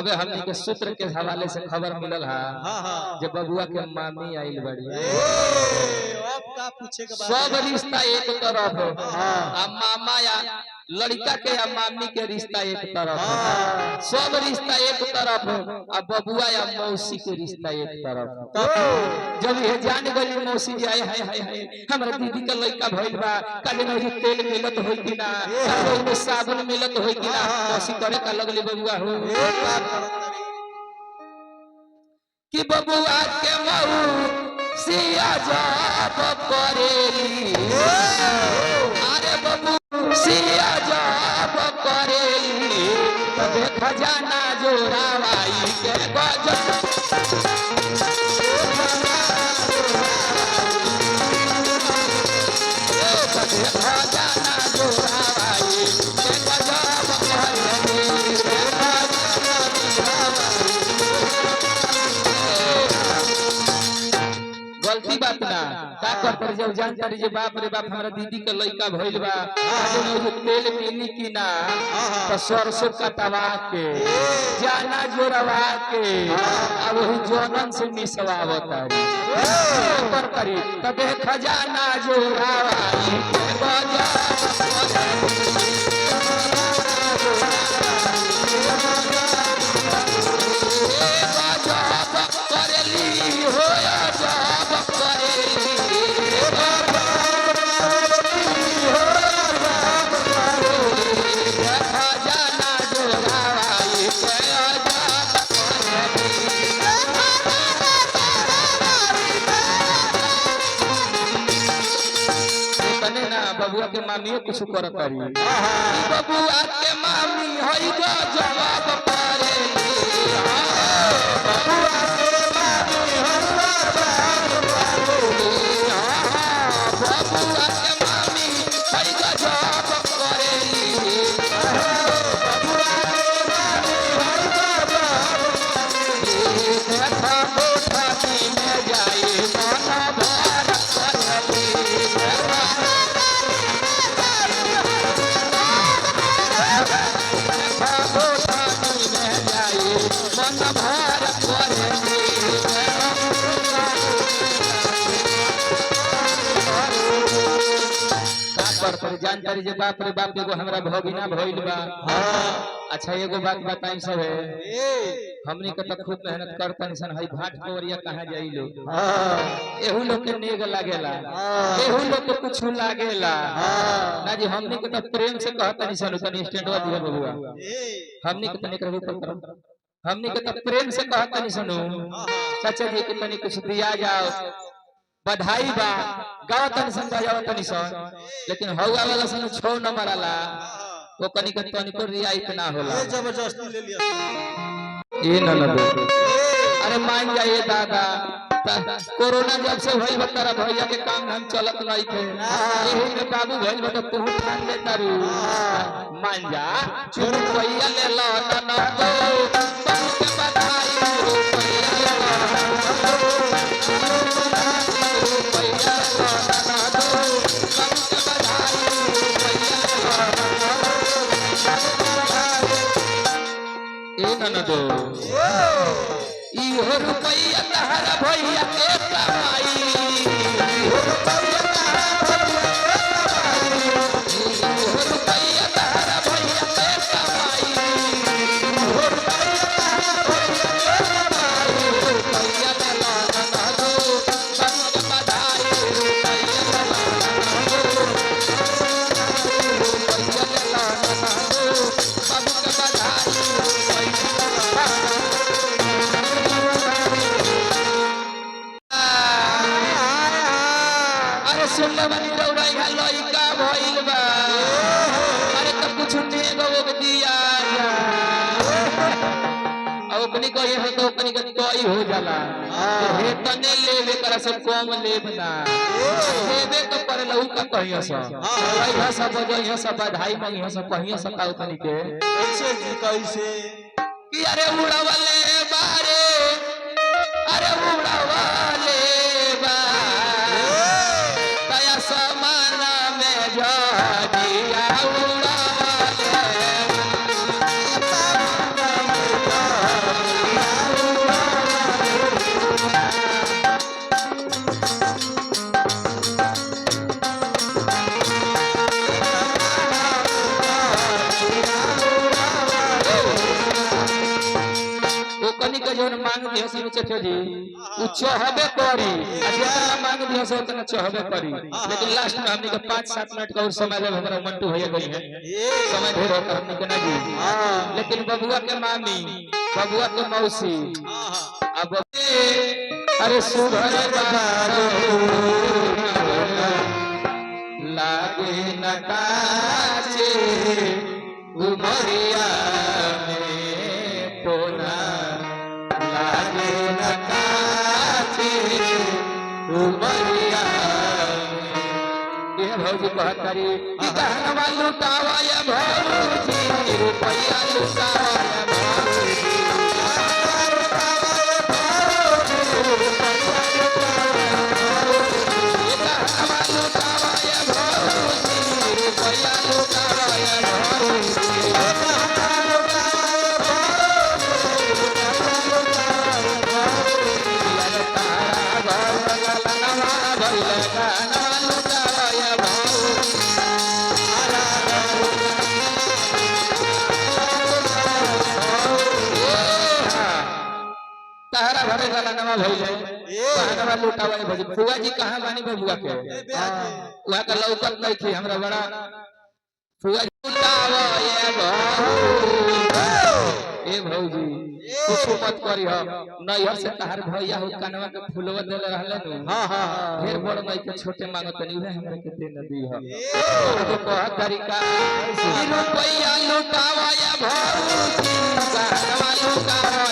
अबे हमनी के सूत्र के हवाले से खबर मिलल है जब बबुआ के मामी आइल बड़ी अब का पूछे के बात सब रिश्ता एक तरफ आ मामा या लड़का के या मामी के रिश्ता एक तरफ सब रिश्ता एक तरफ आ बबुआ या मौसी के रिश्ता एक तरफ जब ये जान गई मौसी जी आए हाय हाय हाय हमरा दीदी के लड़का भइल बा काले न तेल मिलत होई कि ना काले साबुन मिलत होई कि ना मौसी करे का लगले बबुआ हो कि बबुआ के मौसी आजाब करेली अरे बबुसी आजाब करेली तबे खजाना जोड़ावाई के गजब खजाना जोड़ावाई के गजब गलती बात ना का करते जब जानता रे बाप रे बाप हमरा दीदी के लड़का भइल बा जो तेल मिली कि ना तो सरसों कटवा के जाना जोड़वा के अब वही जोनन से मिसवावता रे पर करी तबे खजाना जोड़ावाई के बजा बबुआ के मामी कुछ करत रही बबुआ के मामी होई गो जवाब पारे बबुआ के मामी होई गो जवाब पारे बबुआ के मामी होई गो जवाब करेली बबुआ के मामी होई गो जवाब देखा मोठाती में जाए मन भर करेली जानकारी जे बाप रे बाप एगो हमरा भगिना भइल बा अच्छा एगो बात बताई सब है हमनी के त खूब मेहनत करतन सन हई भाट कोरिया कहां जाइलो एहू लोग के नेग लागेला एहू लोग के कुछ लागेला ना जी हमनी के त प्रेम से कहतन सन तनी स्टैंडवा दिया बबुआ हमनी के तनी करबो कर हमनी के त प्रेम से कहतन सुनो चाचा जी के तनी कुछ दिया जाओ बधाई बा गाँव तन सन बजाओ तनी सन लेकिन हौवा वाला सन 6 नंबर आला वो कनी के तनी को रियायत ना होला ए जबरदस्ती ले लिया ए न दो अरे मान जाइए दादा कोरोना जब से भइल बा तारा भैया के काम हम चलत नहीं थे एही में बाबू भइल बा तू ठान ले तारू मान जा छोड़ भैया ले ला न दो बाबू के बधाई रुपैया ले ला दो इहो रुपैया तहरा भैया के कमाई इहो रुपैया तहरा भैया के कमाई इहो रुपैया रुपैया ले ला ना दो बाबू के बधाई रुपैया ले ला ना दो बाबू के बधाई सुनले बनी रौरा इहा लइका भइल बा अरे त कुछ नेगो दिया अब अपनी कहे हो तो अपनी के तोई हो जाला हे तने लेवे करा सब कम लेब ना लेवे तो पर लहू का कहियो सब इहा सब बजइहा सब बधाई में इहा सब कहियो सब का तनी के कैसे कि अरे उड़ावले बारे अरे उड़ावले बा तया समाना में जा दिया उड़ावले ओकनी के जोन मांग दियो से चचे जी उ चाहबे करी जितना मांग दियो से उतना चाहबे करी लेकिन लास्ट में हमनी के 5-7 मिनट का और समय ले हमरा मंटू होय गई है समय ढेर होता हमनी के ना जी लेकिन बबुआ के मामी बबुआ के मौसी अब अरे सुभर बारो लागे न काचे उमरिया में टोना लागे न काचे उमरिया ये भौजी कहतारी कि कहनवा लुटावा या भौजी रुपया लुटावा या भौजी तारा भरे वाला नवा भइले कहनवा लुटावा भौजी फुआ जी कहां बानी बबुआ के वहां का लौकत नहीं थी हमरा बड़ा फुआ लुटावा ए भौजी कुछ मत करी हो नैहर से तहार भैया हो कनवा के फुलवा देले रहले नु हां ढेर बड़ नहीं के छोटे मांगत नहीं है हमरा के दे न दी हो तो बहुत तरीका रुपया लुटावा या भौजी कहनवा लुटावा